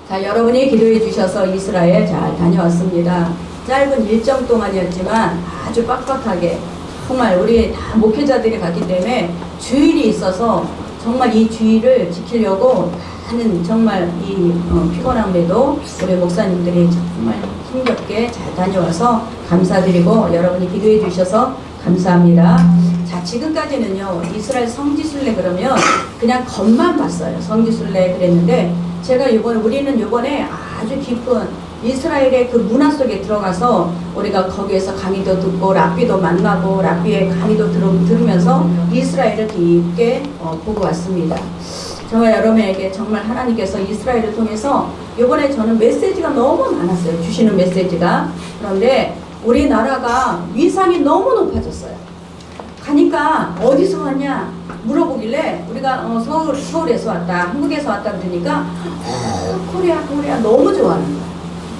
자, 여러분이 기도해 주셔서 이스라엘 잘 다녀왔습니다. 짧은 일정 동안이었지만 아주 빡빡하게 정말 우리 다 목회자들이 갔기 때문에 주일이 있어서 정말 이 주일을 지키려고 많은 정말 이 피곤함에도 우리 목사님들이 정말 힘겹게 잘 다녀와서 감사드리고 여러분이 기도해 주셔서 감사합니다. 자, 지금까지는요 이스라엘 성지순례 그러면 그냥 겉만 봤어요. 성지순례 그랬는데 제가 우리는 이번에 아주 깊은 이스라엘의 그 문화 속에 들어가서 우리가 거기에서 강의도 듣고 랍비도 만나고 랍비의 강의도 들으면서 이스라엘을 깊게 보고 왔습니다. 저와 여러분에게 정말 하나님께서 이스라엘을 통해서 이번에 저는 메시지가 너무 많았어요. 주시는 메시지가. 그런데 우리나라가 위상이 너무 높아졌어요. 가니까 어디서 왔냐 물어보길래 우리가 서울에서 왔다, 한국에서 왔다 그러니까 코리아 너무 좋아하는 거야.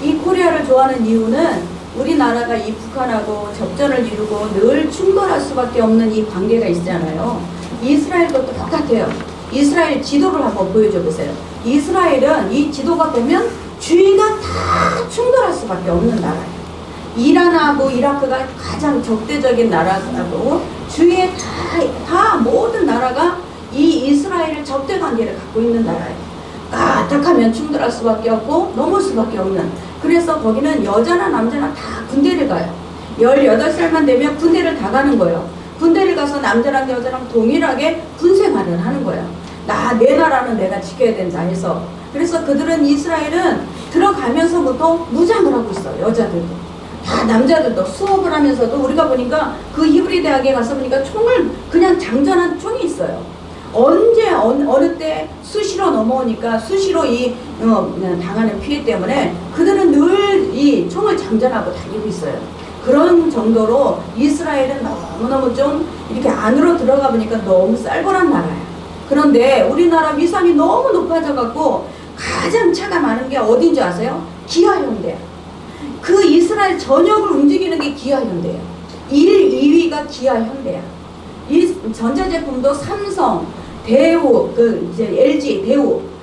이 코리아를 좋아하는 이유는 우리나라가 이 북한하고 접전을 이루고 늘 충돌할 수밖에 없는 이 관계가 있잖아요. 이스라엘도 똑같아요. 이스라엘 지도를 한번 보여줘 보세요. 이스라엘은 이 지도가 보면 주위가 다 충돌할 수밖에 없는 나라예요. 이란하고 이라크가 가장 적대적인 나라고 주위에 다 모든 나라가 이 이스라엘을 적대 관계를 갖고 있는 나라예요. 까딱하면 충돌할 수밖에 없고 넘을 수밖에 없는. 그래서 거기는 여자나 남자나 다 군대를 가요. 18살만 되면 군대를 다 가는 거예요. 군대를 가서 남자랑 여자랑 동일하게 군생활을 하는 거예요. 내 나라는 내가 지켜야 된다 해서. 그래서 그들은 이스라엘은 들어가면서부터 무장을 하고 있어요. 여자들도. 다 남자들도 수업을 하면서도 우리가 보니까 그 히브리 대학에 가서 보니까 총을 그냥 장전한 총이 있어요. 언제 어느 때 수시로 넘어오니까 수시로 당하는 피해 때문에 그들은 늘 이 총을 장전하고 다니고 있어요. 그런 정도로 이스라엘은 너무너무 좀 이렇게 안으로 들어가 보니까 너무 쌀벌한 나라예요. 그런데 우리나라 위상이 너무 높아져 갖고 가장 차가 많은 게 어딘지 아세요? 기아현대야. 그 이스라엘 전역을 움직이는 게 기아현대예요. 2위가 기아현대야. 이 전자제품도 삼성, 대우, LG,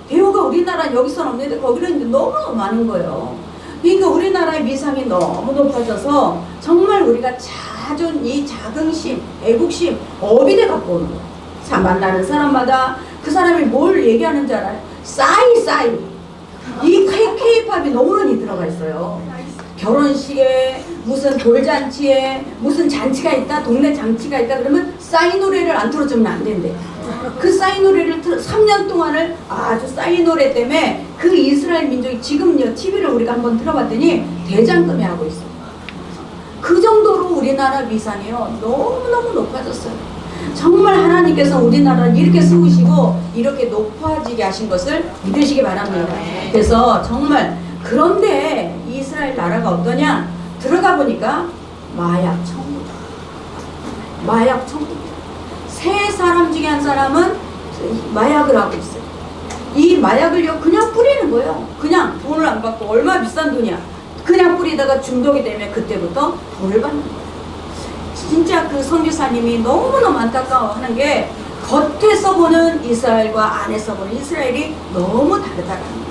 대우가 우리나라 여기서는 없는데 거기는 너무 많은 거예요. 그러니까 우리나라의 위상이 너무 높아져서 정말 우리가 이 자긍심, 애국심, 어비대 갖고 오는 거예요. 만나는 사람마다 그 사람이 뭘 얘기하는지 알아요? 싸이. 이 K-팝이 너무 많이 들어가 있어요. 결혼식에 무슨 돌잔치에 무슨 잔치가 있다, 동네 잔치가 있다 그러면 싸이 노래를 안 틀어주면 안 된대. 그 싸이 노래를 3년 동안을 아주 싸이 노래 때문에 그 이스라엘 민족이 지금요 TV를 우리가 한번 들어봤더니 대장금에 하고 있어요. 그 정도로 우리나라 위상이요 너무너무 높아졌어요. 정말 하나님께서 우리나라를 이렇게 세우시고 이렇게 높아지게 하신 것을 믿으시기 바랍니다. 그래서 정말 그런데 이스라엘 나라가 어떠냐? 들어가 보니까 마약 천국. 세 사람 중에 한 사람은 마약을 하고 있어요. 이 마약을요 그냥 뿌리는 거예요. 그냥 돈을 안 받고 얼마 비싼 돈이야. 그냥 뿌리다가 중독이 되면 그때부터 돈을 받는 거예요. 진짜 그 선교사님이 너무너무 안타까워하는 게 겉에서 보는 이스라엘과 안에서 보는 이스라엘이 너무 다르다는 거예요.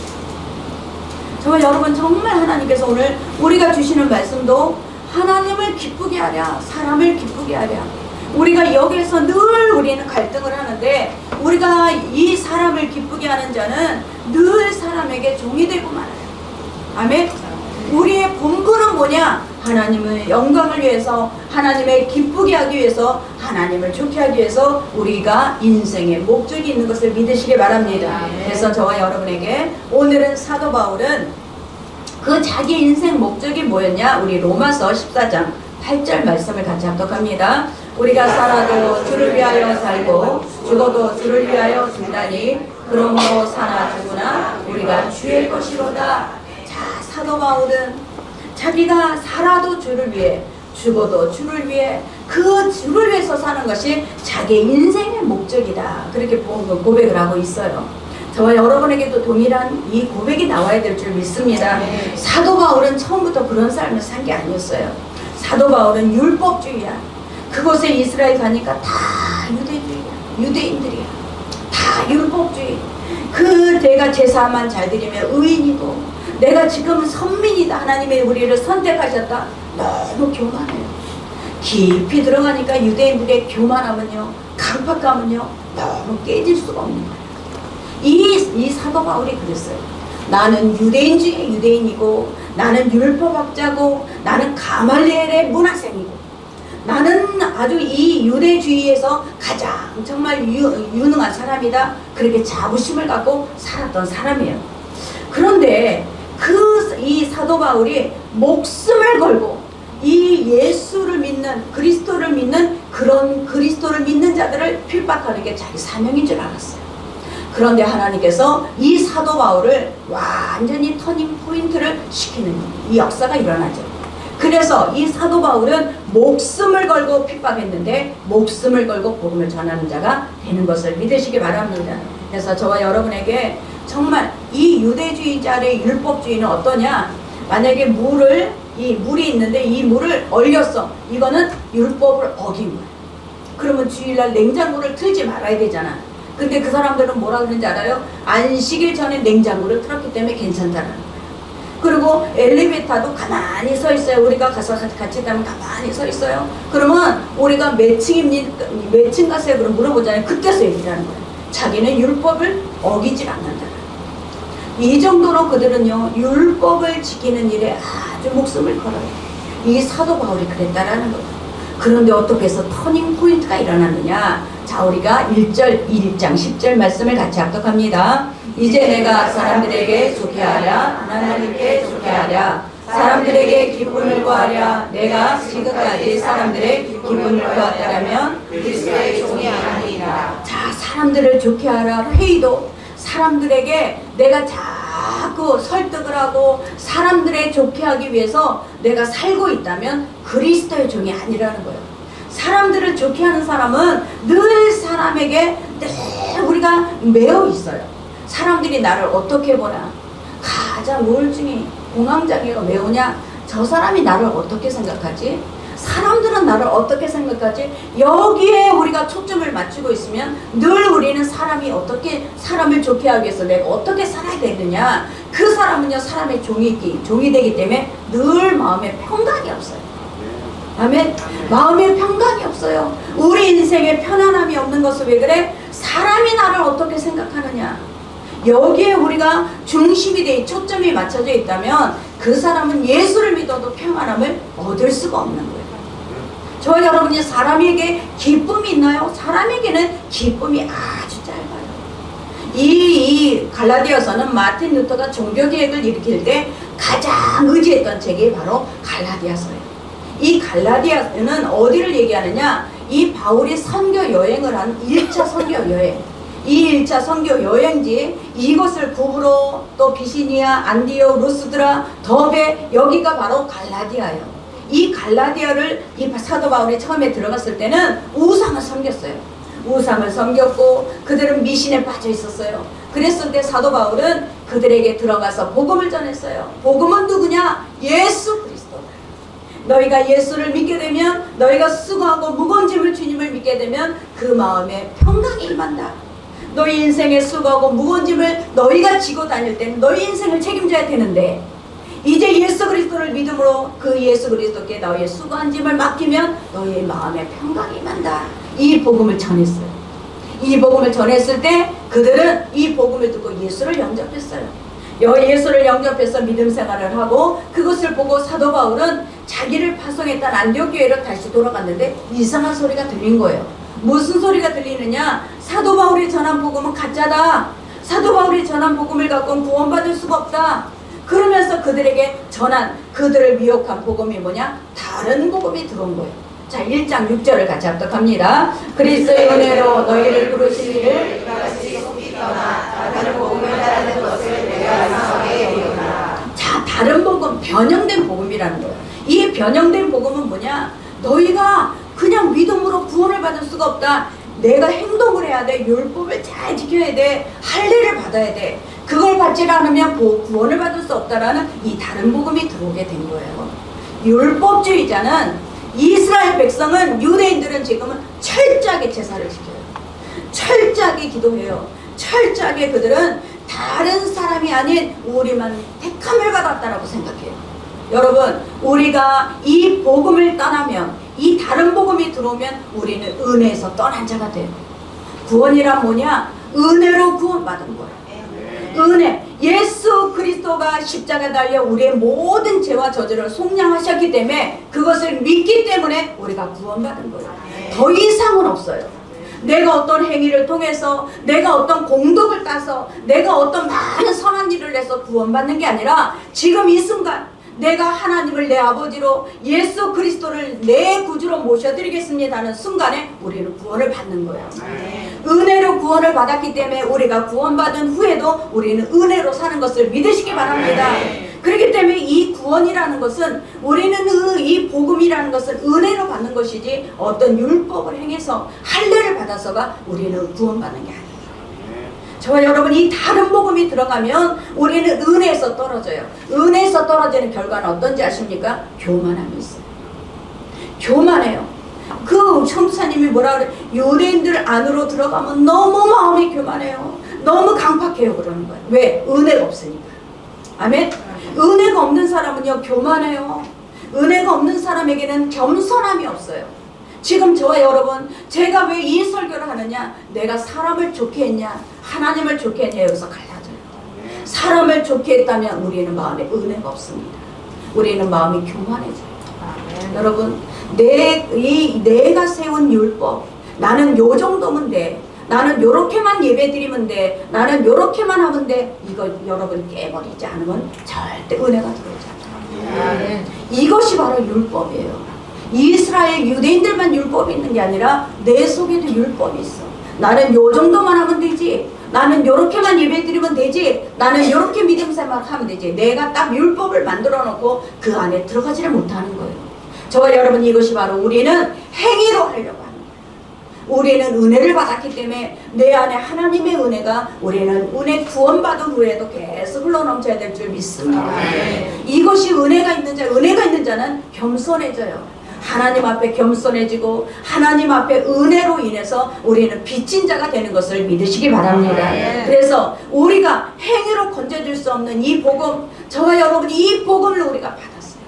정말 여러분 정말 하나님께서 오늘 우리가 주시는 말씀도 하나님을 기쁘게 하랴 사람을 기쁘게 하랴. 우리가 여기에서 늘 우리는 갈등을 하는데 우리가 이 사람을 기쁘게 하는 자는 늘 사람에게 종이 되고 말아요. 아멘. 우리의 본분은 뭐냐? 하나님의 영광을 위해서 하나님을 기쁘게 하기 위해서 하나님을 좋게 하기 위해서 우리가 인생의 목적이 있는 것을 믿으시기 바랍니다. 그래서 저와 여러분에게 오늘은 사도 바울은 그 자기 인생 목적이 뭐였냐? 우리 로마서 14장 8절 말씀을 같이 합독합니다. 우리가 살아도 주를 위하여 살고 죽어도 주를 위하여 죽다니 그러므로 사나 죽으나 우리가 주의 것이로다. 자, 사도 바울은 자기가 살아도 주를 위해 죽어도 주를 위해 그 주를 위해서 사는 것이 자기 인생의 목적이다. 그렇게 고백을 하고 있어요. 저와 여러분에게도 동일한 이 고백이 나와야 될 줄 믿습니다. 사도 바울은 처음부터 그런 삶을 산 게 아니었어요. 사도 바울은 율법주의야. 그곳에 이스라엘 가니까 다 유대주의야. 유대인들이야. 다 율법주의. 내가 제사만 잘 드리면 의인이고 내가 지금 선민이다. 하나님이 우리를 선택하셨다. 너무 교만해요. 깊이 들어가니까 유대인들의 교만함은요, 강팍함은요 너무 깨질 수가 없는 거예요. 이 사도 바울이 그랬어요. 나는 유대인 중에 유대인이고 나는 율법학자고 나는 가말리엘의 문화생이고 나는 아주 이 유대주의에서 가장 정말 유능한 사람이다. 그렇게 자부심을 갖고 살았던 사람이에요. 그런데 이 사도 바울이 목숨을 걸고 이 예수를 믿는, 그리스도를 믿는 그런 그리스도를 믿는 자들을 핍박하는 게 자기 사명인 줄 알았어요. 그런데 하나님께서 이 사도 바울을 완전히 터닝 포인트를 시키는 이 역사가 일어나죠. 그래서 이 사도 바울은 목숨을 걸고 핍박했는데 목숨을 걸고 복음을 전하는 자가 되는 것을 믿으시기 바랍니다. 그래서 저와 여러분에게 정말 이 유대주의자의 율법주의는 어떠냐? 만약에 물이 있는데 이 물을 얼렸어. 이거는 율법을 어긴 거야. 그러면 주일날 냉장고를 틀지 말아야 되잖아. 근데 그 사람들은 뭐라 그러는지 알아요? 안식일 전에 냉장고를 틀었기 때문에 괜찮다는 거예요. 그리고 엘리베이터도 가만히 서 있어요. 우리가 가서 같이 타면 가만히 서 있어요. 그러면 우리가 몇 층 가세요? 그럼 물어보잖아요. 그때서 얘기하는 거예요. 자기는 율법을 어기질 않는다. 이 정도로 그들은요, 율법을 지키는 일에 아주 목숨을 걸어요. 이 사도 바울이 그랬다라는 거예요. 그런데 어떻게 해서 터닝 포인트가 일어났느냐? 자, 우리가 1장 10절 말씀을 같이 합독합니다. 이제 내가 사람들에게 좋게 하랴, 하나님께 좋게 하랴, 사람들에게 기쁨을 구하랴. 내가 지금까지 사람들의 기쁨을 구했다면 그리스도의 종이 아니라. 자, 사람들을 좋게 하라. 회의도 사람들에게 내가 자꾸 설득을 하고 사람들의 좋게 하기 위해서 내가 살고 있다면 그리스도의 종이 아니라는 거예요. 사람들을 좋게 하는 사람은 늘 사람에게 우리가 매여 있어요. 사람들이 나를 어떻게 보나? 가장 우울증이 공황장애가 왜 오냐? 저 사람이 나를 어떻게 생각하지? 사람들은 나를 어떻게 생각하지? 여기에 우리가 초점을 맞추고 있으면 늘 우리는 사람이 어떻게 사람을 좋게 하기 위해서 내가 어떻게 살아야 되느냐? 그 사람은요, 사람의 종이 되기 때문에 늘 마음에 평강이 없어요. 아멘. 마음에 평강이 없어요. 우리 인생에 편안함이 없는 것은 왜 그래? 사람이 나를 어떻게 생각하느냐? 여기에 우리가 중심이 돼 초점이 맞춰져 있다면 그 사람은 예수를 믿어도 평안함을 얻을 수가 없는 거예요. 저와 여러분이 사람에게 기쁨이 있나요? 사람에게는 기쁨이 아주 짧아요. 이 갈라디아서는 마틴 루터가 종교개혁을 일으킬 때 가장 의지했던 책이 바로 갈라디아서예요. 이 갈라디아서는 어디를 얘기하느냐? 이 바울이 선교 여행을 한 1차 선교 여행. 이 1차 선교 여행지, 이곳을 구브로, 또 비시니아, 안디오, 루스드라, 더베, 여기가 바로 갈라디아예요. 이 갈라디아를 이 사도 바울이 처음에 들어갔을 때는 우상을 섬겼어요. 우상을 섬겼고 그들은 미신에 빠져 있었어요. 그랬을 때 사도 바울은 그들에게 들어가서 복음을 전했어요. 복음은 누구냐? 예수 그리스도. 너희가 예수를 믿게 되면, 너희가 수고하고 무거운 짐을 주님을 믿게 되면 그 마음에 평강이 임한다. 너희 인생에 수고하고 무거운 짐을 너희가 지고 다닐 때는 너희 인생을 책임져야 되는데, 이제 예수 그리스도를 믿음으로 그 예수 그리스도께 너희의 수고한 짐을 맡기면 너희의 마음에 평강이 임한다. 이 복음을 전했어요. 이 복음을 전했을 때 그들은 이 복음을 듣고 예수를 영접했어요. 예수를 영접해서 믿음 생활을 하고, 그것을 보고 사도 바울은 자기를 파송했던 안디옥 교회로 다시 돌아갔는데 이상한 소리가 들린 거예요. 무슨 소리가 들리느냐? 사도 바울이 전한 복음은 가짜다. 사도 바울이 전한 복음을 갖고는 구원받을 수가 없다. 그러면서 그들에게 전한, 그들을 미혹한 복음이 뭐냐? 다른 복음이 들어온 거예요. 자, 1장 6절을 같이 합독합니다. 그리스도의 은혜로 너희를 부르신 이를 같이 속이거나 다른 복음을 따르는 것을 내가 이상하게 여기노라. 자, 다른 복음, 변형된 복음이라는 거예요. 이 변형된 복음은 뭐냐? 너희가 그냥 믿음으로 구원을 받을 수가 없다. 내가 행동을 해야 돼. 율법을 잘 지켜야 돼. 할례를 받아야 돼. 그걸 받지 않으면 구원을 받을 수 없다라는 이 다른 복음이 들어오게 된 거예요. 율법주의자는, 이스라엘 백성은, 유대인들은 지금은 철저하게 제사를 지켜요. 철저하게 기도해요. 철저하게 그들은 다른 사람이 아닌 우리만 택함을 받았다라고 생각해요. 여러분, 우리가 이 복음을 떠나면, 이 다른 복음이 들어오면 우리는 은혜에서 떠난 자가 돼요. 구원이란 뭐냐? 은혜로 구원받은 거예요. 은혜. 예수 그리스도가 십자가에 달려 우리의 모든 죄와 저주를 속량하셨기 때문에, 그것을 믿기 때문에 우리가 구원받은 거예요. 더 이상은 없어요. 내가 어떤 행위를 통해서, 내가 어떤 공덕을 따서, 내가 어떤 많은 선한 일을 해서 구원받는 게 아니라, 지금 이 순간 내가 하나님을 내 아버지로, 예수 그리스도를 내 구주로 모셔드리겠습니다 하는 순간에 우리는 구원을 받는 거예요. 은혜로 구원을 받았기 때문에 우리가 구원받은 후에도 우리는 은혜로 사는 것을 믿으시기 바랍니다. 그렇기 때문에 이 구원이라는 것은, 우리는 이 복음이라는 것은 은혜로 받는 것이지, 어떤 율법을 행해서 할례를 받아서가 우리는 구원받는 게 아니에요. 저와 여러분이 다른 복음이 들어가면 우리는 은혜에서 떨어져요. 은혜에서 떨어지는 결과는 어떤지 아십니까? 교만함이 있어요. 교만해요. 그 천부사님이 뭐라 그래? 유대인들 안으로 들어가면 너무 마음이 교만해요. 너무 강팍해요. 그러는 거예요. 왜? 은혜가 없으니까. 아멘? 은혜가 없는 사람은요, 교만해요. 은혜가 없는 사람에게는 겸손함이 없어요. 지금 저와 여러분, 제가 왜 이 설교를 하느냐? 내가 사람을 좋게 했냐? 하나님을 좋게 했냐? 여기서 갈라져요. 사람을 좋게 했다면 우리는 마음에 은혜가 없습니다. 우리는 마음이 교만해져요. 여러분, 내가 세운 율법, 나는 요 정도면 돼, 나는 요렇게만 예배 드리면 돼, 나는 요렇게만 하면 돼, 이거 여러분 깨버리지 않으면 절대 은혜가 들어오지 않아요. 이것이 바로 율법이에요. 이스라엘 유대인들만 율법이 있는 게 아니라 내 속에도 율법이 있어. 나는 요 정도만 하면 되지, 나는 요렇게만 예배 드리면 되지, 나는 요렇게 믿음 생활 하면 되지. 내가 딱 율법을 만들어 놓고 그 안에 들어가지를 못하는 거예요. 저와 여러분, 이것이 바로 우리는 행위로 하려고 하는 거예요. 우리는 은혜를 받았기 때문에 내 안에 하나님의 은혜가, 우리는 은혜 구원받은 후에도 계속 흘러넘쳐야 될 줄 믿습니다. 이것이 은혜가 있는 자, 은혜가 있는 자는 겸손해져요. 하나님 앞에 겸손해지고 하나님 앞에 은혜로 인해서 우리는 빚진 자가 되는 것을 믿으시기 바랍니다. 그래서 우리가 행위로 건져줄 수 없는 이 복음, 저와 여러분이 이 복음을 우리가 받았어요.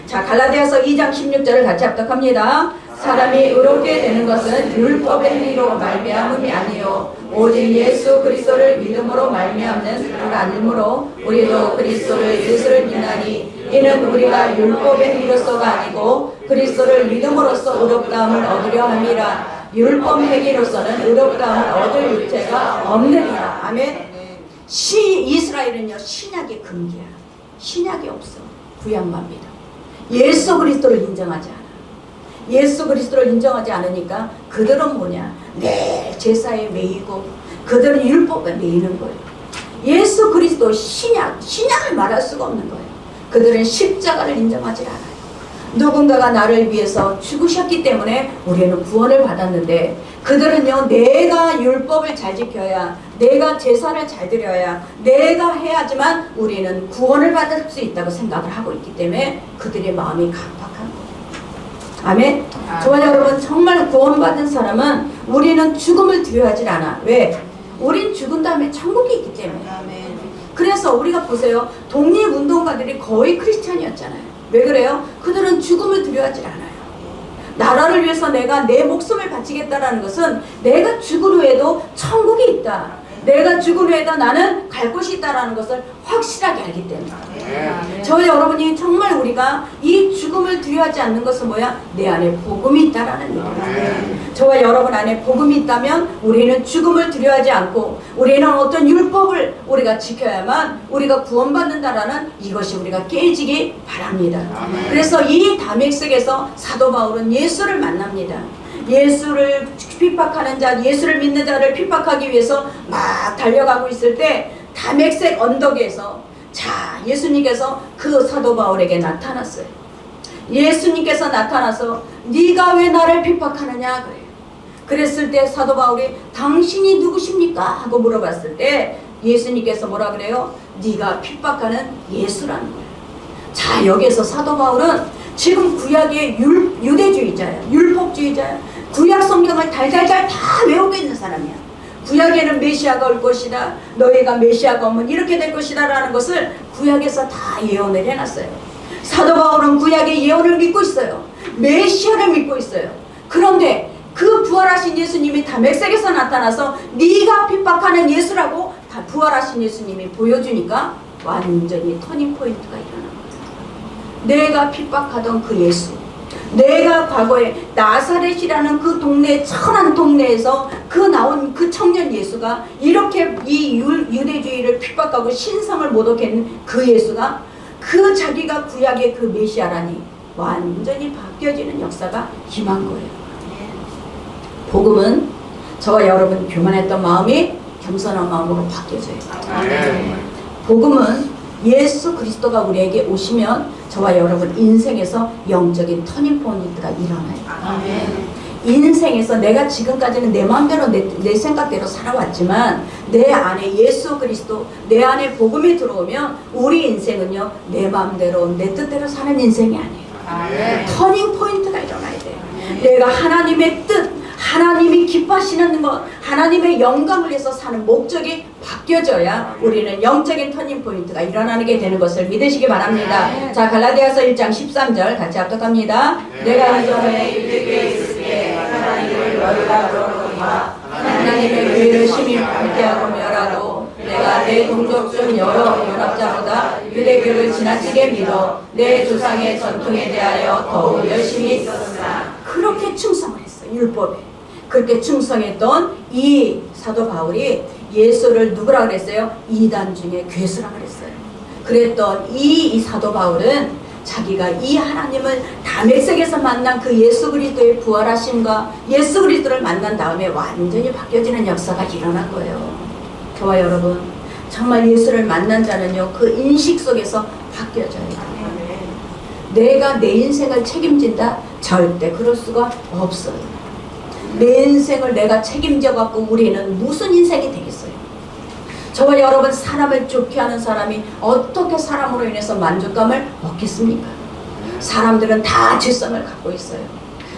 자, 갈라디아서 2장 16절을 같이 합독합니다. 사람이 의롭게 되는 것은 율법의 행위로 말미암음이 아니요 오직 예수 그리스도를 믿음으로 말미암는 그가 아니므로 우리도 그리스도를 예수를 믿나니 이는 우리가 율법의 행위로서가 아니고 그리스도를 믿음으로써 의롭다함을 얻으려 함이라. 율법 행위로서는 의롭다함을 얻을 육체가 없느니라. 아멘. 이스라엘은요, 신약이 금기야. 신약이 없어. 구약만 믿어. 예수 그리스도를 인정하지 않아. 예수 그리스도를 인정하지 않으니까 그들은 뭐냐? 매일 제사에 매이고 그들은 율법에 매이는 거예요. 예수 그리스도 신약을 말할 수가 없는 거예요. 그들은 십자가를 인정하지 않아요. 누군가가 나를 위해서 죽으셨기 때문에 우리는 구원을 받았는데, 그들은요, 내가 율법을 잘 지켜야, 내가 제사를 잘 드려야, 내가 해야지만 우리는 구원을 받을 수 있다고 생각을 하고 있기 때문에 그들의 마음이 강팍한 거예요. 아멘? 저와 여러분, 정말 구원받은 사람은 우리는 죽음을 두려워하지 않아. 왜? 우린 죽은 다음에 천국이 있기 때문에. 그래서 우리가 보세요. 독립운동가들이 거의 크리스찬이었잖아요. 왜 그래요? 그들은 죽음을 두려워하지 않아요. 나라를 위해서 내가 내 목숨을 바치겠다라는 것은 내가 죽을 후에도 천국이 있다, 내가 죽은 후에도 나는 갈 곳이 있다라는 것을 확실하게 알기 때문에. 저와 여러분이 정말 우리가 이 죽음을 두려워하지 않는 것은 뭐야? 내 안에 복음이 있다라는 얘기예요. 저와 여러분 안에 복음이 있다면 우리는 죽음을 두려워하지 않고 우리는 어떤 율법을 우리가 지켜야만 우리가 구원받는다라는 이것이 우리가 깨지기 바랍니다. 그래서 이 다메섹에서 사도 바울은 예수를 만납니다. 예수를 핍박하는 자, 예수를 믿는 자를 핍박하기 위해서 막 달려가고 있을 때 다메섹 언덕에서, 자, 예수님께서 그 사도 바울에게 나타났어요. 예수님께서 나타나서 네가 왜 나를 핍박하느냐 그래요. 그랬을 때 사도 바울이 당신이 누구십니까? 하고 물어봤을 때 예수님께서 뭐라 그래요? 네가 핍박하는 예수라는 거예요. 자, 여기에서 사도 바울은 지금 구약의 유대주의자야, 율법주의자야. 구약 성경을 달달달 다 외우고 있는 사람이야. 구약에는 메시아가 올 것이다. 너희가 메시아가 오면 이렇게 될 것이다 라는 것을 구약에서 다 예언을 해놨어요. 사도 바울은 구약의 예언을 믿고 있어요. 메시아를 믿고 있어요. 그런데 그 부활하신 예수님이 다메섹에서 나타나서 네가 핍박하는 예수라고 다 부활하신 예수님이 보여주니까 완전히 터닝포인트가 일어난 거예요. 내가 핍박하던 그 예수, 내가 과거에 나사렛이라는 그 동네, 천한 동네에서 그 나온 그 청년 예수가 이렇게 이 유대주의를 핍박하고 신성을 모독했는 그 예수가 그 자기가 구약의 그 메시아라니 완전히 바뀌어지는 역사가 임한 거예요. 복음은 저와 여러분 교만했던 마음이 겸손한 마음으로 바뀌어져요. 복음은 예수 그리스도가 우리에게 오시면 저와 여러분 인생에서 영적인 터닝포인트가 일어나요. 인생에서 내가 지금까지는 내 마음대로 내 생각대로 살아왔지만 내 안에 예수 그리스도, 내 안에 복음이 들어오면 우리 인생은요 내 마음대로 내 뜻대로 사는 인생이 아니에요. 터닝포인트가 일어나야 돼요. 내가 하나님의 뜻, 하나님이 기뻐하시는 것, 하나님의 영광을 위해서 사는 목적이 바뀌어져야 우리는 영적인 터닝포인트가 일어나게 되는 것을 믿으시기 바랍니다. 자, 갈라디아서 1장 13절 같이 합독합니다. 내가 이전에 유대교에 있을 때 하나님을 멸하더니와 하나님의 교회를 심히 박해하고 멸하도 내가 내 동족 중 여러 연합자보다 유대교를 지나치게 믿어 내 조상의 전통에 대하여 더욱 열심히 있었으나 그렇게 충성을 했어요. 율법에. 그렇게 충성했던 이 사도 바울이 예수를 누구라 그랬어요? 이단 중에 괴수라 그랬어요. 그랬던 이 사도 바울은 자기가 이 하나님을 다메섹에서 만난 그 예수 그리스도의 부활하심과 예수 그리스도를 만난 다음에 완전히 바뀌어지는 역사가 일어난 거예요. 저와 여러분, 정말 예수를 만난 자는요 그 인식 속에서 바뀌어져요. 내가 내 인생을 책임진다? 절대 그럴 수가 없어요. 내 인생을 내가 책임져 갖고 우리는 무슨 인생이 되겠어요? 저와 여러분, 사람을 좋게 하는 사람이 어떻게 사람으로 인해서 만족감을 얻겠습니까? 사람들은 다 죄성을 갖고 있어요.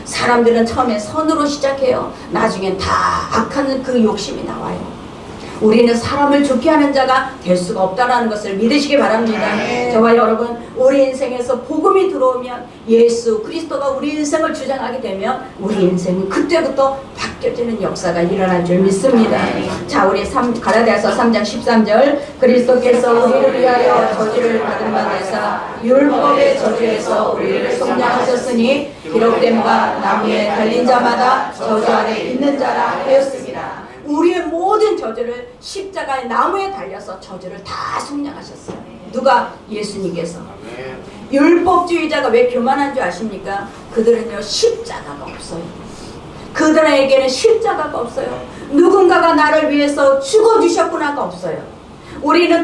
사람들은 처음에 선으로 시작해요. 나중엔 다 악한 그 욕심이 나와요. 우리는 사람을 좋게 하는 자가 될 수가 없다는 것을 믿으시기 바랍니다. 저와 여러분, 우리 인생에서 복음이 들어오면 예수 그리스도가 우리 인생을 주장하게 되면 우리 인생은 그때부터 바뀌어지는 역사가 일어날 줄 믿습니다. 자, 우리 갈라디아서 3장 13절 그리스도께서 우리를 위하여 저주를 받은 바 되사 율법의 저주에서 우리를 속량하셨으니 기록됨과 나무에 달린 자마다 저주 안에 있는 자라 하였습니다. 우리의 모든 저주를 십자가의 나무에 달려서 저주를 다 속량하셨어요. 누가? 예수님께서. 율법주의자가 왜 교만한 줄 아십니까? 그들은요 십자가가 없어요. 그들에게는 십자가가 없어요. 누군가가 나를 위해서 죽어주셨구나가 없어요. 우리는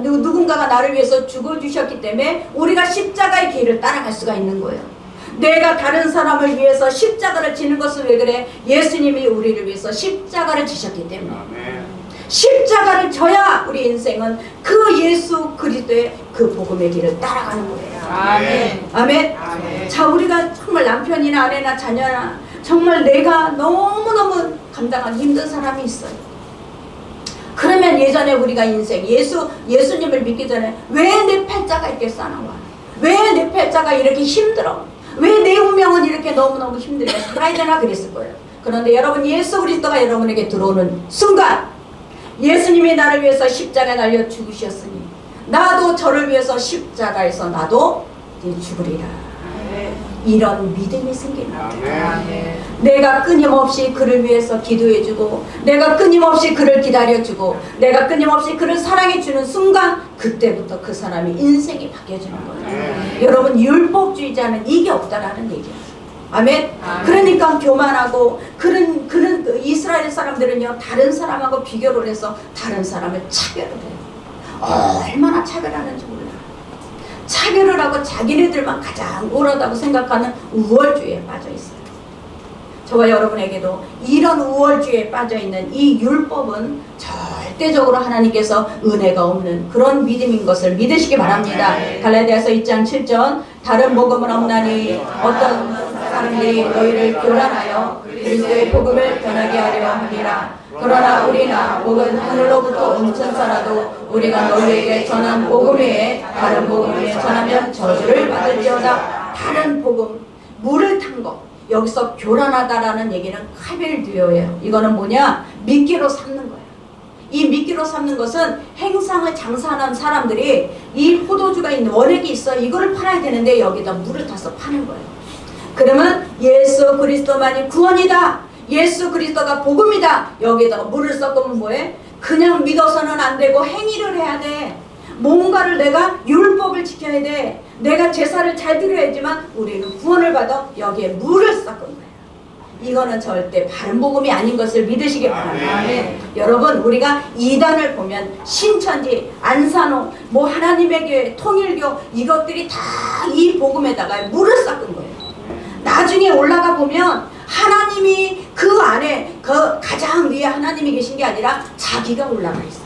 누군가가 나를 위해서 죽어주셨기 때문에 우리가 십자가의 길을 따라갈 수가 있는 거예요. 내가 다른 사람을 위해서 십자가를 지는 것은 왜 그래? 예수님이 우리를 위해서 십자가를 지셨기 때문에. 십자가를 져야 우리 인생은 그 예수 그리스도의 그 복음의 길을 따라가는 거예요. 아멘. 아멘. 아멘. 자, 우리가 정말 남편이나 아내나 자녀나 정말 내가 너무너무 감당하기 힘든 사람이 있어요. 그러면 예전에 우리가 인생 예수님을 믿기 전에 왜 내 팔자가 이렇게 싸나와? 왜 내 팔자가 이렇게 힘들어? 왜 내 운명은 이렇게 너무너무 힘들게 살아야 되나 그랬을 거예요. 그런데 여러분, 예수 그리스도가 여러분에게 들어오는 순간 예수님이 나를 위해서 십자가에 달려 죽으셨으니 나도 저를 위해서 십자가에서 나도 죽으리라. 이런 믿음이 생기는 거예요. 내가 끊임없이 그를 위해서 기도해주고 내가 끊임없이 그를 기다려주고 내가 끊임없이 그를 사랑해주는 순간 그때부터 그 사람이 인생이 바뀌어지는 거예요. 여러분, 율법주의자는 이게 없다라는 얘기예요. 아멘. 그러니까 교만하고 그런 이스라엘 사람들은요 다른 사람하고 비교를 해서 다른 사람을 차별을 해요. 얼마나 차별하는지 몰라요. 차별을 하고 자기네들만 가장 옳다고 생각하는 우월주의에 빠져 있어요. 저와 여러분에게도 이런 우월주의에 빠져 있는 이 율법은 절대적으로 하나님께서 은혜가 없는 그런 믿음인 것을 믿으시기 바랍니다. 갈라디아서 2장 7절 다른 복음은 없나니 어떤 사람들이 너희를 교란하여 그리스도의 복음을 전하게 하려 함이라. 그러나 우리나 혹은 하늘로부터 온 천사라도 우리가 너희에게 전한 복음 외에 다른 복음을 전하면 저주를 받을지어다. 다른 복음, 물을 탄 거, 여기서 교란하다라는 얘기는 카벨듀어예요. 이거는 뭐냐? 미끼로 삼는 거예요. 이 미끼로 삼는 것은 행상을 장사하는 사람들이 이 포도주가 있는 원액이 있어, 이거를 팔아야 되는데 여기다 물을 타서 파는 거예요. 그러면 예수 그리스도만이 구원이다, 예수 그리스도가 복음이다, 여기다가 물을 섞으면 뭐해? 그냥 믿어서는 안 되고 행위를 해야 돼. 뭔가를 내가 율법을 지켜야 돼. 내가 제사를 잘 드려야지만 우리는 구원을 받아. 여기에 물을 섞은 거예요. 이거는 절대 바른 복음이 아닌 것을 믿으시기 바랍니다. 여러분, 우리가 이단을 보면 신천지, 안산호, 뭐 하나님의 교회, 통일교, 이것들이 다 이 복음에다가 물을 섞은 거예요. 나중에 올라가 보면 하나님이 그 안에 그 가장 위에 하나님이 계신 게 아니라 자기가 올라가 있어요.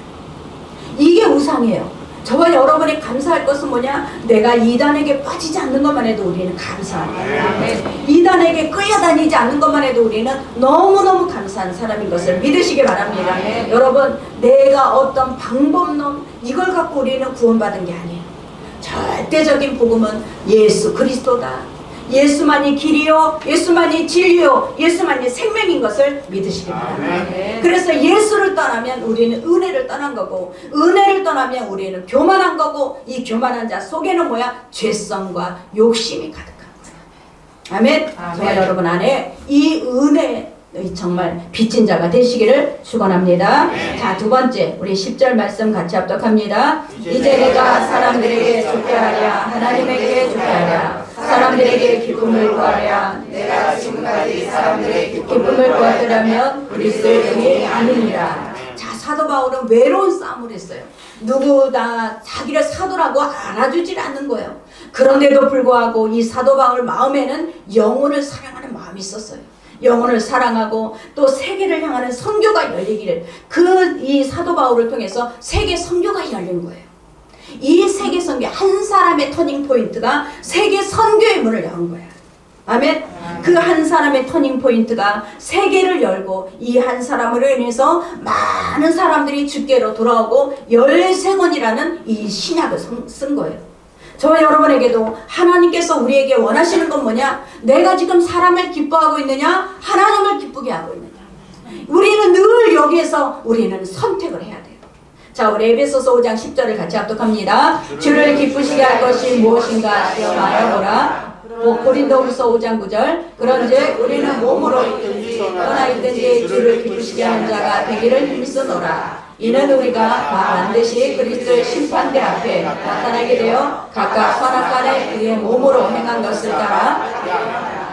이게 우상이에요. 저와 여러분이 감사할 것은 뭐냐? 내가 이단에게 빠지지 않는 것만 해도 우리는 감사합니다. 이단에게 끌려다니지 않는 것만 해도 우리는 너무너무 감사한 사람인 것을 믿으시기 바랍니다. 여러분, 내가 어떤 방법론 이걸 갖고 우리는 구원받은 게 아니에요. 절대적인 복음은 예수 그리스도다. 예수만이 길이요, 예수만이 진리요, 예수만이 생명인 것을 믿으시기 바랍니다. 그래서 예수를 떠나면 우리는 은혜를 떠난 거고, 은혜를 떠나면 우리는 교만한 거고, 이 교만한 자 속에는 뭐야? 죄성과 욕심이 가득한 거야. 아멘. 저와 여러분 안에 이 은혜 정말 빚진 자가 되시기를 축원합니다. 자, 두 번째, 우리 10절 말씀 같이 합독합니다. 이제 내가 사람들에게 좋게 하랴, 하나님에게 좋게 하랴, 사람들에게 기쁨을 구하랴. 내가 지금까지 사람들에게 기쁨을 구하더라면 그리스도의 종이 아니니라. 자, 사도 바울은 외로운 싸움을 했어요. 누구나 자기를 사도라고 알아주질 않는 거예요. 그런데도 불구하고 이 사도 바울 마음에는 영혼을 사랑하는 마음이 있었어요. 영혼을 사랑하고 또 세계를 향하는 선교가 열리기를, 이 사도 바울을 통해서 세계 선교가 열린 거예요. 이 세계 선교, 한 사람의 터닝 포인트가 세계 선교의 문을 연 거예요. 아멘. 그 한 사람의 터닝 포인트가 세계를 열고, 이 한 사람으로 인해서 많은 사람들이 주께로 돌아오고 열세권이라는 이 신약을 쓴 거예요. 저와 여러분에게도 하나님께서 우리에게 원하시는 건 뭐냐? 내가 지금 사람을 기뻐하고 있느냐? 하나님을 기쁘게 하고 있느냐? 우리는 늘 여기에서 우리는 선택을 해야 돼요. 자, 우리 에베소서 5장 10절을 같이 합독합니다. 주를 기쁘시게 할 것이 무엇인가 시험하여보라. 고린도후서 5장 9절. 그런즉 우리는 몸으로 있든지 떠나 있든지 주를 기쁘시게 하는 자가 되기를 힘쓰노라. 이는 우리가 반드시 그리스도의 심판대 앞에 나타나게 되어 각각 선악간에 그의 몸으로 행한 것을 따라.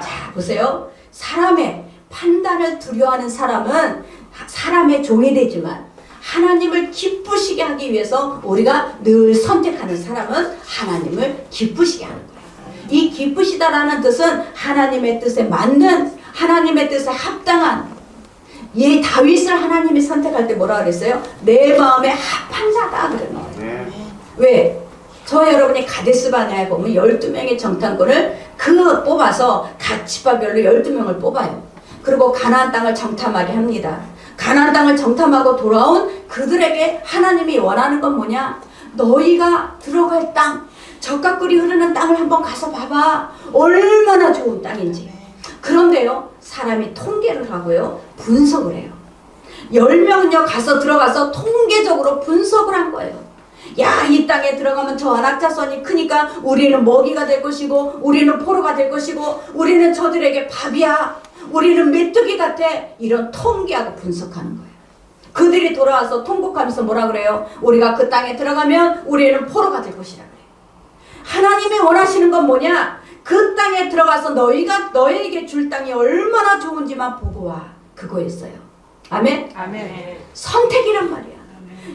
자, 보세요. 사람의 판단을 두려워하는 사람은 사람의 종이 되지만, 하나님을 기쁘시게 하기 위해서 우리가 늘 선택하는 사람은 하나님을 기쁘시게 하는 거예요. 이 기쁘시다라는 뜻은 하나님의 뜻에 맞는, 하나님의 뜻에 합당한, 이 다윗을 하나님이 선택할 때 뭐라 그랬어요? 내 마음에 합한 자다 그랬어요. 왜? 저 여러분이 가데스 바네아에 보면 12명의 정탐꾼을 뽑아서 각 지파별로 12명을 뽑아요. 그리고 가나안 땅을 정탐하게 합니다. 가나안 땅을 정탐하고 돌아온 그들에게 하나님이 원하는 건 뭐냐? 너희가 들어갈 땅, 젖과 꿀이 흐르는 땅을 한번 가서 봐봐. 얼마나 좋은 땅인지. 그런데요, 사람이 통계를 하고요, 분석을 해요. 10명은요 가서 들어가서 통계적으로 분석을 한 거예요. 야, 이 땅에 들어가면 저 안악자손이 크니까 우리는 먹이가 될 것이고, 우리는 포로가 될 것이고, 우리는 저들에게 밥이야, 우리는 메뚜기 같아. 이런 통계하고 분석하는 거예요. 그들이 돌아와서 통곡하면서 뭐라 그래요? 우리가 그 땅에 들어가면 우리는 포로가 될 것이라 그래요. 하나님이 원하시는 건 뭐냐? 그 땅에 들어가서 너희가 너에게 줄 땅이 얼마나 좋은지만 보고 와. 그거였어요. 아멘? 아멘. 선택이란 말이야.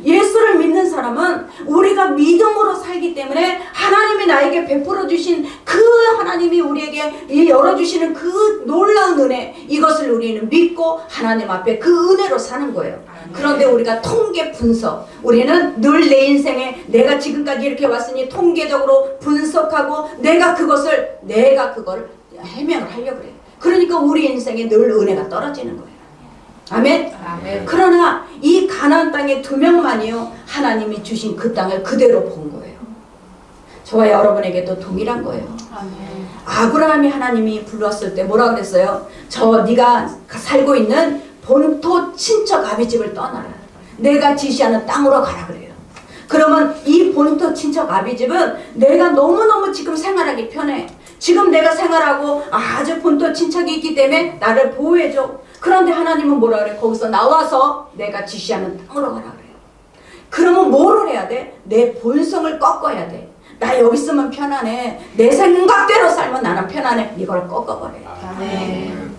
예수를 믿는 사람은 우리가 믿음으로 살기 때문에 하나님이 나에게 베풀어 주신 그 하나님이 우리에게 열어주시는 그 놀라운 은혜, 이것을 우리는 믿고 하나님 앞에 그 은혜로 사는 거예요. 그런데 우리가 통계 분석, 우리는 늘 내 인생에 내가 지금까지 이렇게 왔으니 통계적으로 분석하고 내가 그걸 해명을 하려고 그래요. 그러니까 우리 인생에 늘 은혜가 떨어지는 거예요. 아멘? 아멘. 그러나 이 가나안 땅에 2명만이요 하나님이 주신 그 땅을 그대로 본 거예요. 저와 여러분에게도 동일한 거예요. 아멘. 아브라함이 하나님이 불렀을 때 뭐라 그랬어요? 저 네가 살고 있는 본토 친척 아비 집을 떠나라. 내가 지시하는 땅으로 가라 그래요. 그러면 이 본토 친척 아비 집은 내가 너무너무 지금 생활하기 편해. 지금 내가 생활하고 아주 본토 친척이 있기 때문에 나를 보호해줘. 그런데 하나님은 뭐라 그래? 거기서 나와서 내가 지시하는 땅으로 가라 그래요. 그러면 뭐를 해야 돼? 내 본성을 꺾어야 돼. 나 여기 있으면 편안해. 내 생각대로 살면 나는 편안해. 이걸 꺾어버려요. 아멘.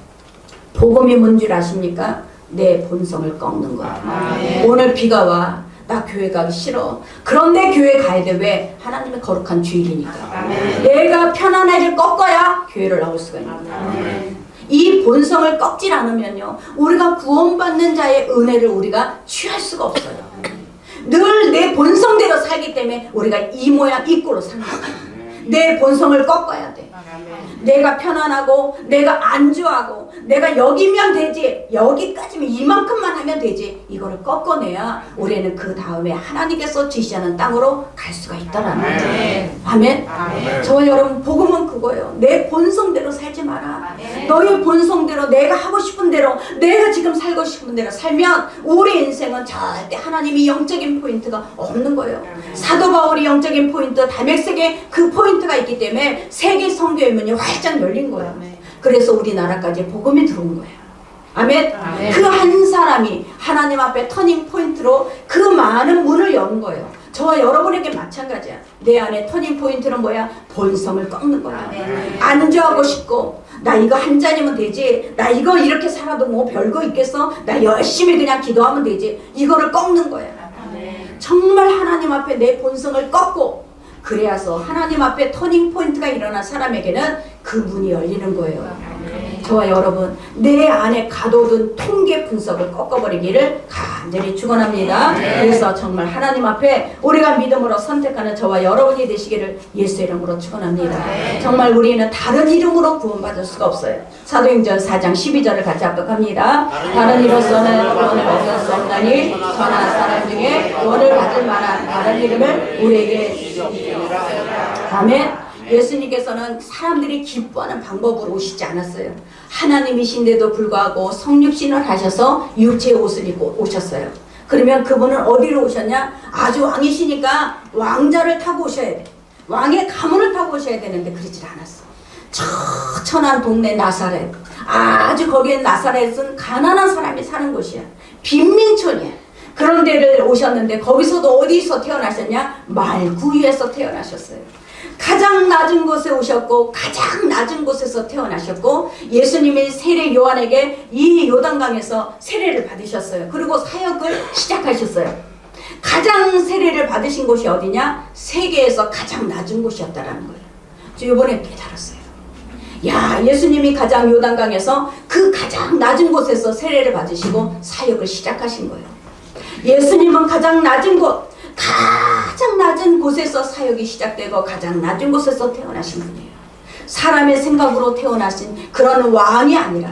복음이 뭔 줄 아십니까? 내 본성을 꺾는 거야. 아멘. 오늘 비가 와. 나 교회 가기 싫어. 그런데 교회 가야 돼. 왜? 하나님의 거룩한 주일이니까. 아멘. 내가 편안해질 꺾어야 교회를 나올 수가 있는 거야. 아멘. 이 본성을 꺾질 않으면요, 우리가 구원받는 자의 은혜를 우리가 취할 수가 없어요. 늘 내 본성대로 살기 때문에 우리가 이 모양 이 꼴로 사는 거예요. 내 본성을 꺾어야 돼. 내가 편안하고 내가 안주하고 내가 여기면 되지, 여기까지면 이만큼만 하면 되지, 이거를 꺾어내야 우리는 그 다음에 하나님께서 지시하는 땅으로 갈 수가 있다라는 거예요. 아멘. 아멘. 저와 여러분, 복음은 그거예요. 내 본성대로 살지 마라. 아멘. 너의 본성대로 내가 하고 싶은 대로, 내가 지금 살고 싶은 대로 살면 우리 인생은 절대 하나님이 영적인 포인트가 없는 거예요. 사도 바울이 영적인 포인트, 다메섹에 그 포인트가 있기 때문에 세계 선교의 문이 활짝 열린 거예요. 그래서 우리나라까지 복음이 들어온 거예요. 아멘. 아멘. 그 한 사람이 하나님 앞에 터닝 포인트로 그 많은 문을 여는 거예요. 저와 여러분에게 마찬가지야. 내 안에 터닝 포인트는 뭐야? 본성을 꺾는 거야. 아멘. 안주하고 싶고, 나 이거 한 잔이면 되지, 나 이거 이렇게 살아도 뭐 별거 있겠어, 나 열심히 그냥 기도하면 되지, 이거를 꺾는 거야. 아멘. 정말 하나님 앞에 내 본성을 꺾고, 그래야서 하나님 앞에 터닝 포인트가 일어난 사람에게는 그 문이 열리는 거예요. 아멘. 저와 여러분, 내 안에 가둬둔 통계 분석을 꺾어버리기를 간절히 축원합니다. 그래서 정말 하나님 앞에 우리가 믿음으로 선택하는 저와 여러분이 되시기를 예수 이름으로 축원합니다. 정말 우리는 다른 이름으로 구원받을 수가 없어요. 사도행전 4장 12절을 같이 합독합니다. 다른 이로서는 구원을 얻을 수 없나니 천하 사람 중에 구원을 받을 만한 다른 이름을 우리에게 주시옵소서. 아멘. 예수님께서는 사람들이 기뻐하는 방법으로 오시지 않았어요. 하나님이신데도 불구하고 성육신을 하셔서 육체의 옷을 입고 오셨어요. 그러면 그분은 어디로 오셨냐? 아주 왕이시니까 왕자를 타고 오셔야 돼. 왕의 가문을 타고 오셔야 되는데 그러질 않았어. 천한 동네 나사렛, 아주 거기에 나사렛은 가난한 사람이 사는 곳이야. 빈민촌이야. 그런 데를 오셨는데 거기서도 어디서 태어나셨냐? 말구유에서 태어나셨어요. 가장 낮은 곳에 오셨고 가장 낮은 곳에서 태어나셨고, 예수님이 세례 요한에게 이 요단강에서 세례를 받으셨어요. 그리고 사역을 시작하셨어요. 가장 세례를 받으신 곳이 어디냐? 세계에서 가장 낮은 곳이었다라는 거예요. 저 이번에 깨달았어요. 야, 예수님이 가장 요단강에서 그 가장 낮은 곳에서 세례를 받으시고 사역을 시작하신 거예요. 예수님은 가장 낮은 곳, 가장 낮은 곳에서 사역이 시작되고 가장 낮은 곳에서 태어나신 분이에요. 사람의 생각으로 태어나신 그런 왕이 아니라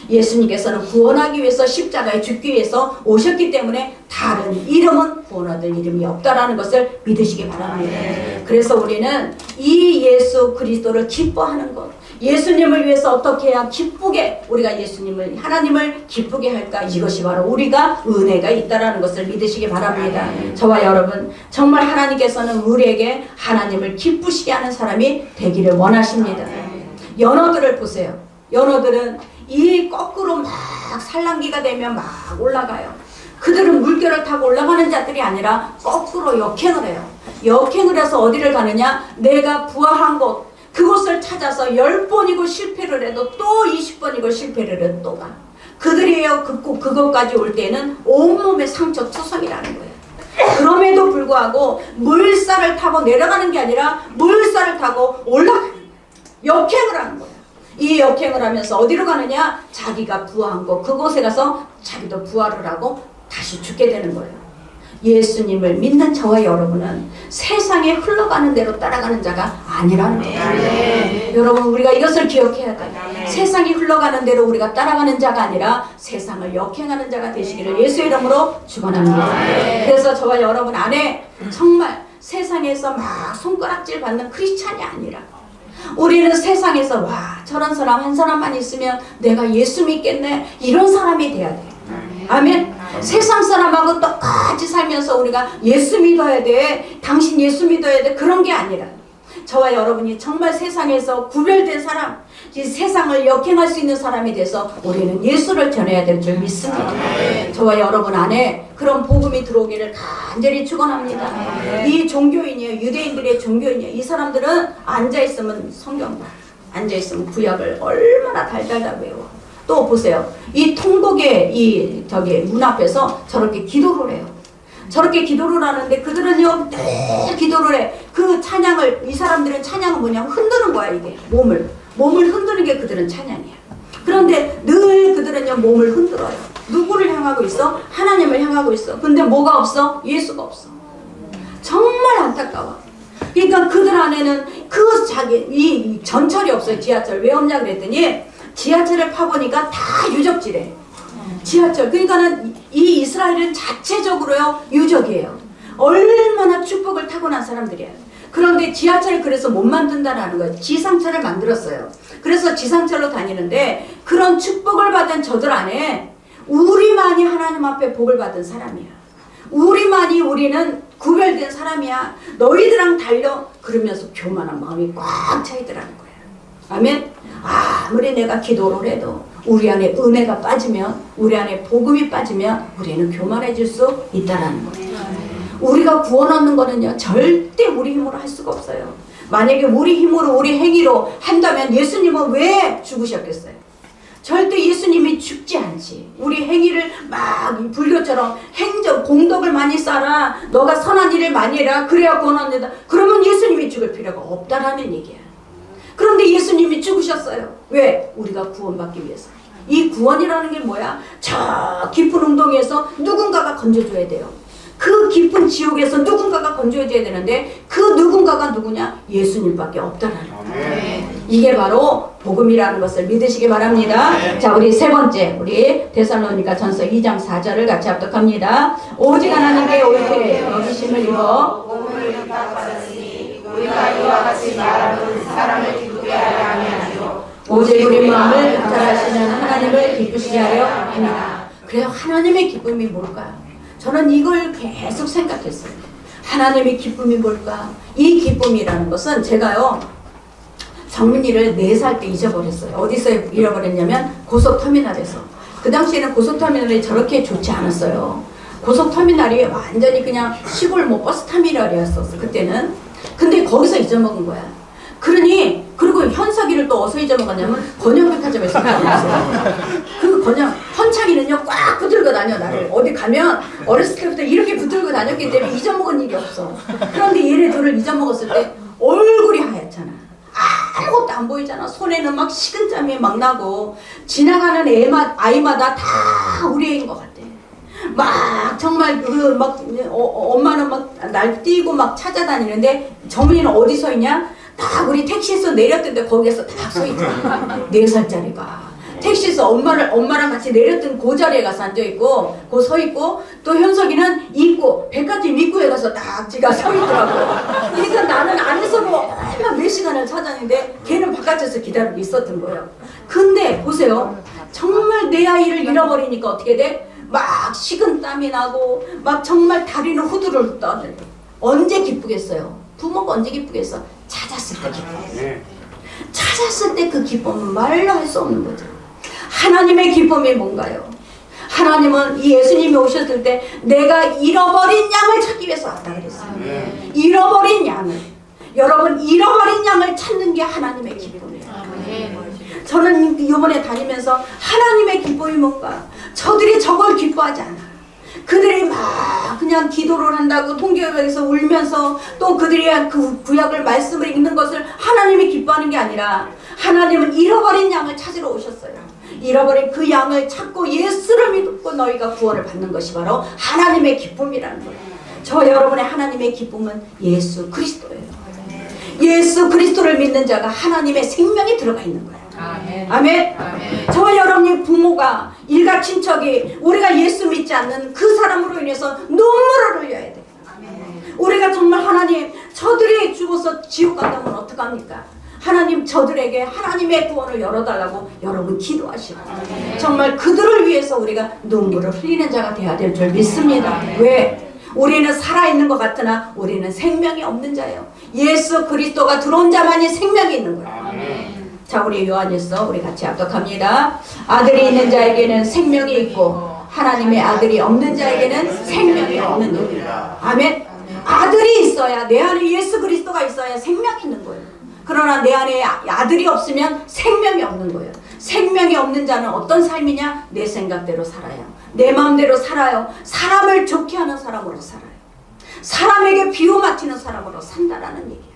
예수님께서는 구원하기 위해서 십자가에 죽기 위해서 오셨기 때문에 다른 이름은 구원 얻을 이름이 없다라는 것을 믿으시기 바랍니다. 그래서 우리는 이 예수 그리스도를 기뻐하는 것, 예수님을 위해서 어떻게 해야 기쁘게 우리가 예수님을, 하나님을 기쁘게 할까? 이것이 바로 우리가 은혜가 있다라는 것을 믿으시기 바랍니다. 저와 여러분, 정말 하나님께서는 우리에게 하나님을 기쁘시게 하는 사람이 되기를 원하십니다. 연어들을 보세요. 연어들은 이 거꾸로 막 산란기가 되면 막 올라가요. 그들은 물결을 타고 올라가는 자들이 아니라 거꾸로 역행을 해요. 역행을 해서 어디를 가느냐? 내가 부화한 곳, 그곳을 찾아서 10번이고 실패를 해도 또 20번이고 실패를 해도 또 가. 그들이에요. 그것까지 올 때는 온몸에 상처 투성이라는 거예요. 그럼에도 불구하고 물살을 타고 내려가는 게 아니라 물살을 타고 올라가는 거예요. 역행을 하는 거예요. 이 역행을 하면서 어디로 가느냐? 자기가 부화한 곳, 그곳에 가서 자기도 부활을 하고 다시 죽게 되는 거예요. 예수님을 믿는 저와 여러분은 세상에 흘러가는 대로 따라가는 자가 아니라는 거예요. 여러분 우리가 이것을 기억해야 돼요. 세상이 흘러가는 대로 우리가 따라가는 자가 아니라 세상을 역행하는 자가 되시기를 예수의 이름으로 축원합니다. 그래서 저와 여러분 안에 정말 세상에서 막 손가락질 받는 크리스찬이 아니라 우리는 세상에서 와 저런 사람 한 사람만 있으면 내가 예수 믿겠네 이런 사람이 돼야 돼요. 아멘. 세상 사람하고 똑같이 살면서 우리가 예수 믿어야 돼 당신 예수 믿어야 돼 그런 게 아니라 저와 여러분이 정말 세상에서 구별된 사람 이 세상을 역행할 수 있는 사람이 돼서 우리는 예수를 전해야 될 줄 믿습니다. 저와 여러분 안에 그런 복음이 들어오기를 간절히 축원합니다. 이 종교인이에요. 유대인들의 종교인이에요. 이 사람들은 앉아있으면 성경 앉아있으면 구약을 얼마나 달달달 외워. 또 보세요. 이 통곡의 이 문 앞에서 저렇게 기도를 해요. 저렇게 기도를 하는데 그들은요 늘 기도를 해. 그 찬양을 이 사람들은 찬양은 뭐냐면 흔드는 거야. 이게 몸을 흔드는 게 그들은 찬양이야. 그런데 늘 그들은요 몸을 흔들어요. 누구를 향하고 있어? 하나님을 향하고 있어. 근데 뭐가 없어? 예수가 없어. 정말 안타까워. 그러니까 그들 안에는 그 자기 이 전철이 없어요. 지하철. 왜 없냐 그랬더니 지하철을 파보니까 다 유적지래. 지하철. 그러니까는 이 이스라엘은 자체적으로요 유적이에요. 얼마나 축복을 타고난 사람들이야. 그런데 지하철을 그래서 못 만든다라는 거예요. 지상철을 만들었어요. 그래서 지상철로 다니는데 그런 축복을 받은 저들 안에 우리만이 하나님 앞에 복을 받은 사람이야. 우리는 구별된 사람이야. 너희들랑 달려. 그러면서 교만한 마음이 꽉 차 있더라는 거예요. 아멘. 아무리 내가 기도를 해도 우리 안에 은혜가 빠지면 우리 안에 복음이 빠지면 우리는 교만해질 수 있다라는 거예요. 우리가 구원 얻는 거는요 절대 우리 힘으로 할 수가 없어요. 만약에 우리 힘으로 우리 행위로 한다면 예수님은 왜 죽으셨겠어요? 절대 예수님이 죽지 않지. 우리 행위를 막 불교처럼 행적 공덕을 많이 쌓아 너가 선한 일을 많이 해라 그래야 구원 얻는다. 그러면 예수님이 죽을 필요가 없다라는 얘기야. 그런데 예수님이 죽으셨어요. 왜? 우리가 구원받기 위해서. 이 구원이라는 게 뭐야? 저 깊은 운동에서 누군가가 건져줘야 돼요. 그 깊은 지옥에서 누군가가 건져줘야 되는데 그 누군가가 누구냐? 예수님밖에 없다라는 거예요. 이게 바로 복음이라는 것을 믿으시기 바랍니다. 자, 우리 세 번째 우리 데살로니가 전서 2장 4절을 같이 합독합니다. 오직 하나님께 옳게 여기심을 입어 복음을 부탁받았으니 우리가 이와 같이 말하는 사람을 기쁘게 하려 함이하죠. 오직 우리 마음을 감찰하시는 하나님을 기쁘시게 하려 합니다. 그래요. 하나님의 기쁨이 뭘까요? 저는 이걸 계속 생각했어요. 하나님의 기쁨이 뭘까? 이 기쁨이라는 것은 제가요 정민이를 4살 때 잊어버렸어요. 어디서 잃어버렸냐면 고속터미널에서. 그 당시에는 고속터미널이 저렇게 좋지 않았어요. 고속터미널이 완전히 그냥 시골 버스터미널이었었어 그때는. 근데 거기서 잊어먹은 거야. 그리고 현석이를 또 어디서 잊어먹었냐면 건영백화점에서 잊어먹었어요. 그 헌창이는요 꽉 붙들고 다녀 나를. 어디 가면 어렸을 때부터 이렇게 붙들고 다녔기 때문에 잊어먹은 일이 없어. 그런데 얘네 둘을 잊어먹었을 때 얼굴이 하얗잖아. 아무것도 안 보이잖아. 손에는 막 식은땀이 막 나고 지나가는 아이마다 다 우리 애인 것 같아. 막 정말 엄마는 막 날 띄고 막 찾아다니는데 정민이는 어디 서 있냐? 딱 우리 택시에서 내렸던데 거기에서 딱 서 있잖아. 4살짜리가 택시에서 엄마랑 같이 내렸던 그 자리에 가서 앉아있고 그 서 있고 또 현석이는 백화점 입구에 가서 딱 지가 서 있더라고. 그러니까 나는 안에서 얼마 몇 시간을 찾았는데 걔는 바깥에서 기다리고 있었던 거예요. 근데 보세요. 정말 내 아이를 잃어버리니까 어떻게 돼? 막 식은 땀이 나고 막 정말 다리는 후두를 떠들. 언제 기쁘겠어요? 부모가 언제 기쁘겠어? 찾았을 때 기뻐. 찾았을 때 그 기쁨은 말로 할 수 없는 거죠. 하나님의 기쁨이 뭔가요? 하나님은 이 예수님이 오셨을 때 내가 잃어버린 양을 찾기 위해서 왔다 그랬어요. 잃어버린 양을. 여러분 잃어버린 양을 찾는 게 하나님의 기쁨이에요. 저는 이번에 다니면서 하나님의 기쁨이 뭔가 저들이 저걸 기뻐하지 않아. 그들이 막 그냥 기도를 한다고 통교회에서 울면서 또 그들이 그 구약을 말씀을 읽는 것을 하나님이 기뻐하는 게 아니라 하나님은 잃어버린 양을 찾으러 오셨어요. 잃어버린 그 양을 찾고 예수를 믿고 너희가 구원을 받는 것이 바로 하나님의 기쁨이라는 거예요. 저 여러분의 하나님의 기쁨은 예수 그리스도예요. 예수 그리스도를 믿는 자가 하나님의 생명이 들어가 있는 거예요. 아멘. 저와 여러분의 부모가 일가 친척이 우리가 예수 믿지 않는 그 사람으로 인해서 눈물을 흘려야 돼요. 우리가 정말 하나님 저들이 죽어서 지옥 간다면 어떡합니까? 하나님 저들에게 하나님의 구원을 열어달라고 여러분 기도하시고 정말 그들을 위해서 우리가 눈물을 흘리는 자가 되어야 될 줄 믿습니다. 왜? 우리는 살아있는 것 같으나 우리는 생명이 없는 자예요. 예수 그리스도가 들어온 자만이 생명이 있는 거예요. 자, 우리 요한일서 우리 같이 합독합니다. 아들이 있는 자에게는 생명이 있고 하나님의 아들이 없는 자에게는 생명이 없는 겁니다. 아멘. 아들이 있어야 내 안에 예수 그리스도가 있어야 생명이 있는 거예요. 그러나 내 안에 아들이 없으면 생명이 없는 거예요. 생명이 없는 자는 어떤 삶이냐? 내 생각대로 살아요. 내 마음대로 살아요. 사람을 좋게 하는 사람으로 살아요. 사람에게 비유 맡기는 사람으로 산다라는 얘기예요.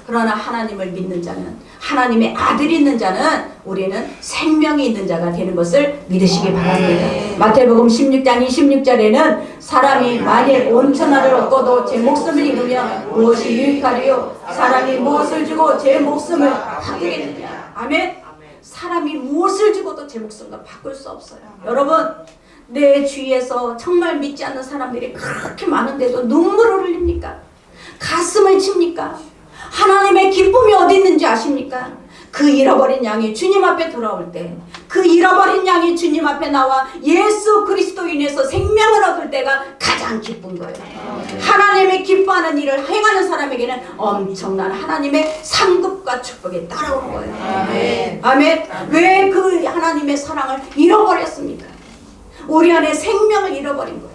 그러나 하나님을 믿는 자는 하나님의 아들이 있는 자는 우리는 생명이 있는 자가 되는 것을 믿으시기 바랍니다. 마태복음 16장 26절에는 사람이 만일 온 천하를 얻고도 제 목숨을 잃으면 무엇이 유익하리요? 사람이 무엇을 주고 제 목숨을 바꾸겠느냐? 아멘. 사람이 무엇을 주고도 제 목숨과 바꿀 수 없어요. 여러분, 내 주위에서 정말 믿지 않는 사람들이 그렇게 많은데도 눈물을 흘립니까? 가슴을 칩니까? 하나님의 기쁨이 어디 있는지 아십니까? 그 잃어버린 양이 주님 앞에 돌아올 때, 그 잃어버린 양이 주님 앞에 나와 예수 그리스도 인해서 생명을 얻을 때가 가장 기쁜 거예요. 하나님의 기뻐하는 일을 행하는 사람에게는 엄청난 하나님의 상급과 축복이 따라오는 거예요. 아멘. 아멘. 왜 그 하나님의 사랑을 잃어버렸습니까? 우리 안에 생명을 잃어버린 거예요.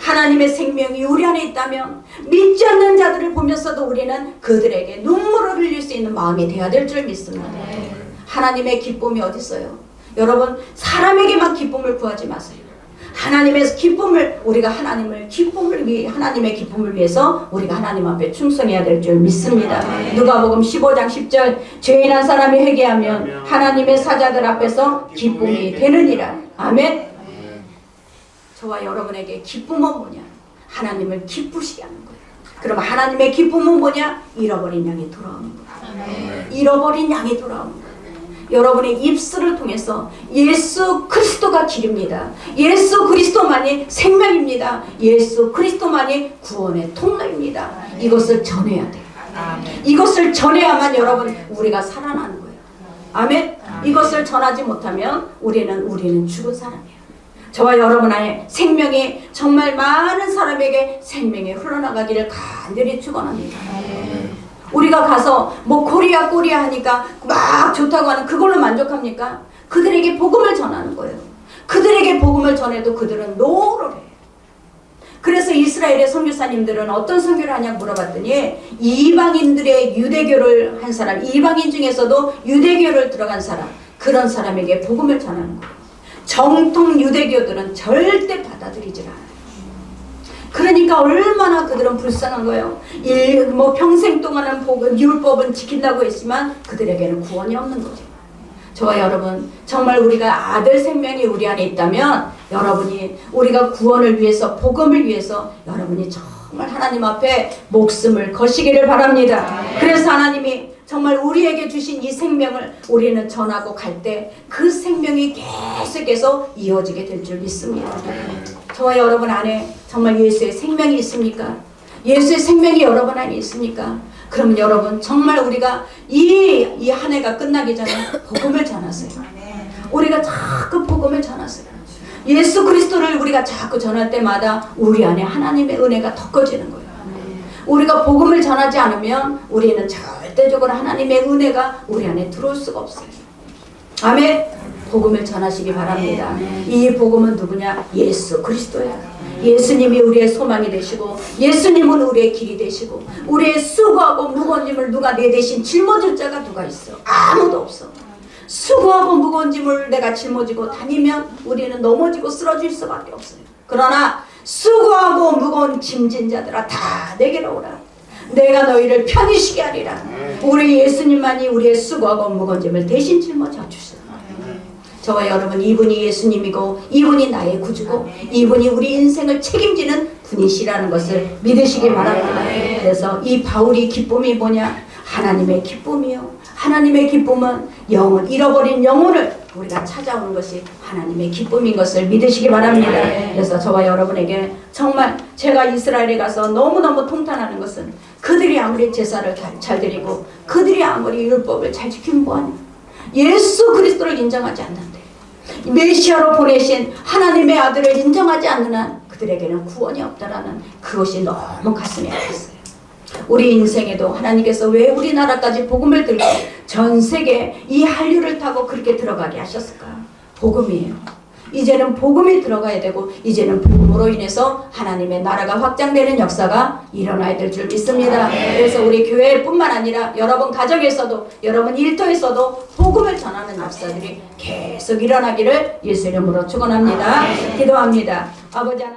하나님의 생명이 우리 안에 있다면 믿지 않는 자들을 보면서도 우리는 그들에게 눈물을 흘릴 수 있는 마음이 되어야 될 줄 믿습니다. 하나님의 기쁨이 어디 있어요? 여러분, 사람에게만 기쁨을 구하지 마세요. 하나님의 기쁨을 우리가 하나님의 기쁨을 위해서 우리가 하나님 앞에 충성해야 될 줄 믿습니다. 누가복음 15장 10절 죄인한 사람이 회개하면 하나님의 사자들 앞에서 기쁨이 되느니라. 아멘. 저와 여러분에게 기쁨은 뭐냐? 하나님을 기쁘시게 하는 거예요. 그럼 하나님의 기쁨은 뭐냐? 잃어버린 양이 돌아오는 거예요. 잃어버린 양이 돌아오는 거예요. 여러분의 입술을 통해서 예수 그리스도가 길입니다. 예수 그리스도만이 생명입니다. 예수 그리스도만이 구원의 통로입니다. 이것을 전해야 돼요. 이것을 전해야만 여러분 우리가 살아나는 거예요. 아멘. 이것을 전하지 못하면 우리는 죽은 사람이에요. 저와 여러분 안에 생명이 정말 많은 사람에게 생명이 흘러나가기를 간절히 축원합니다. 우리가 가서 뭐 코리아 하니까 막 좋다고 하는 그걸로 만족합니까? 그들에게 복음을 전하는 거예요. 그들에게 복음을 전해도 그들은 노를 해요. 그래서 이스라엘의 선교사님들은 어떤 선교를 하냐고 물어봤더니 이방인들의 유대교를 한 사람, 이방인 중에서도 유대교를 들어간 사람, 그런 사람에게 복음을 전하는 거예요. 정통 유대교들은 절대 받아들이질 않아요. 그러니까 얼마나 그들은 불쌍한 거예요. 평생 동안은 율법은 지킨다고 했지만 그들에게는 구원이 없는 거죠. 저와 여러분, 정말 우리가 아들 생명이 우리 안에 있다면 여러분이 우리가 구원을 위해서, 복음을 위해서 여러분이 정말 하나님 앞에 목숨을 거시기를 바랍니다. 그래서 하나님이 정말 우리에게 주신 이 생명을 우리는 전하고 갈 때 그 생명이 계속해서 이어지게 될 줄 믿습니다. 저와 여러분 안에 정말 예수의 생명이 있습니까? 예수의 생명이 여러분 안에 있습니까? 그러면 여러분 정말 우리가 이 한 해가 끝나기 전에 복음을 전하세요. 우리가 자꾸 복음을 전하세요. 예수 그리스도를 우리가 자꾸 전할 때마다 우리 안에 하나님의 은혜가 더 커지는 거예요. 우리가 복음을 전하지 않으면 우리는 절대적으로 하나님의 은혜가 우리 안에 들어올 수가 없어요. 아멘. 복음을 전하시기 바랍니다. 이 복음은 누구냐? 예수 그리스도야. 예수님이 우리의 소망이 되시고 예수님은 우리의 길이 되시고 우리의 수고하고 무거운 짐을 누가 내 대신 짊어질 자가 누가 있어? 아무도 없어. 수고하고 무거운 짐을 내가 짊어지고 다니면 우리는 넘어지고 쓰러질 수밖에 없어요. 그러나 수고하고 무거운 짐진 자들아 다 내게로 오라. 내가 너희를 편히 쉬게 하리라. 우리 예수님만이 우리의 수고하고 무거운 짐을 대신 짊어져 주시라. 저와 여러분, 이분이 예수님이고 이분이 나의 구주고 이분이 우리 인생을 책임지는 분이시라는 것을 믿으시기 바랍니다. 그래서 이 바울이 기쁨이 뭐냐? 하나님의 기쁨이요. 하나님의 기쁨은 영혼, 잃어버린 영혼을 우리가 찾아오는 것이 하나님의 기쁨인 것을 믿으시기 바랍니다. 그래서 저와 여러분에게 정말 제가 이스라엘에 가서 너무너무 통탄하는 것은 그들이 아무리 제사를 잘 드리고 그들이 아무리 율법을 잘 지키면 뭐하냐? 예수 그리스도를 인정하지 않는데, 메시아로 보내신 하나님의 아들을 인정하지 않는 한 그들에게는 구원이 없다라는 그것이 너무 가슴이 아팠어요. 우리 인생에도 하나님께서 왜 우리나라까지 복음을 들고 전 세계 이 한류를 타고 그렇게 들어가게 하셨을까요? 복음이에요. 이제는 복음이 들어가야 되고 이제는 복음으로 인해서 하나님의 나라가 확장되는 역사가 일어나야 될 줄 믿습니다. 그래서 우리 교회뿐만 아니라 여러분 가정에서도 여러분 일터에서도 복음을 전하는 역사들이 계속 일어나기를 예수 이름으로 축원합니다. 기도합니다. 아버지 하나님,